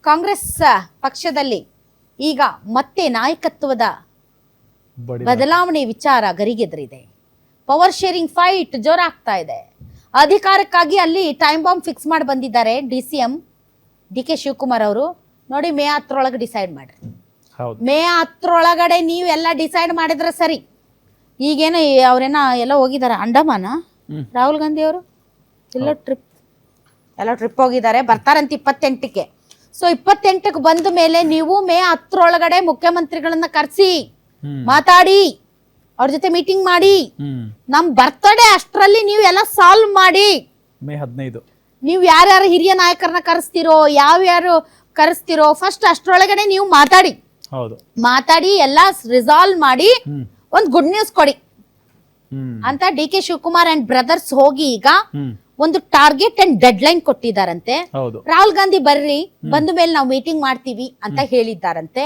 ಕಾಂಗ್ರೆಸ್ ಪಕ್ಷದಲ್ಲಿ ಈಗ ಮತ್ತೆ ನಾಯಕತ್ವದ ಬದಲಾವಣೆ ವಿಚಾರ ಗರಿಗೆದರಿದೆ. ಪವರ್ ಶೇರಿಂಗ್ ಫೈಟ್ ಜೋರಾಗ್ತಾ ಇದೆ. ಅಧಿಕಾರಕ್ಕಾಗಿ ಅಲ್ಲಿ ಟೈಮ್ ಬಾಂಬ್ ಫಿಕ್ಸ್ ಮಾಡಿ ಬಂದಿದ್ದಾರೆ DCM DK ಶಿವಕುಮಾರ್ ಅವರು. ನೋಡಿ, ಮೇ 10 ಡಿಸೈಡ್ ಮಾಡ್ರಿ. ಮೇ 10 ನೀವು ಎಲ್ಲ ಡಿಸೈಡ್ ಮಾಡಿದ್ರೆ ಸರಿ. ಈಗೇನು ಅವ್ರೇನ ಎಲ್ಲ ಹೋಗಿದ್ದಾರೆ ಅಂಡಮಾನ, ರಾಹುಲ್ ಗಾಂಧಿ ಅವರು ಎಲ್ಲ ಟ್ರಿಪ್ ಹೋಗಿದ್ದಾರೆ, ಬರ್ತಾರಂತ 28ಕ್ಕೆ. ಸೊ 28ಕ್ಕೆ ಬಂದ ಮೇಲೆ ನೀವು ಮೇ 10 ಮುಖ್ಯಮಂತ್ರಿಗಳನ್ನ ಕರೆಸಿ ಮಾತಾಡಿ, ಅವ್ರ ಜೊತೆ ಮೀಟಿಂಗ್ ಮಾಡಿ, ನಮ್ ಬರ್ತಡೇ ಅಷ್ಟರಲ್ಲಿ ನೀವು ಎಲ್ಲ ಸಾಲ್ವ್ ಮಾಡಿ. ಮೇ 15 ನೀವು ಯಾರ್ಯಾರು ಹಿರಿಯ ನಾಯಕರನ್ನ ಕರೆಸ್ತಿರೋ, ಯಾವ್ಯಾರು ಕರೆಸ್ತಿರೋ, ಫಸ್ಟ್ ಅಷ್ಟ್ರೊಳಗಡೆ ನೀವು ಮಾತಾಡಿ ಎಲ್ಲ ರಿಸಾಲ್ವ್ ಮಾಡಿ ಒಂದ್ ಗುಡ್ ನ್ಯೂಸ್ ಕೊಡಿ ಅಂತ DK ಶಿವಕುಮಾರ್ ಅಂಡ್ ಬ್ರದರ್ಸ್ ಹೋಗಿ ಈಗ ಒಂದು ಟಾರ್ಗೆಟ್ ಅಂಡ್ ಡೆಡ್ ಲೈನ್ ಕೊಟ್ಟಿದ್ದಾರಂತೆ. ರಾಹುಲ್ ಗಾಂಧಿ ಬರ್ರಿ, ಬಂದ ಮೇಲೆ ನಾವು ಮೀಟಿಂಗ್ ಮಾಡ್ತೀವಿ ಅಂತ ಹೇಳಿದ್ದಾರಂತೆ.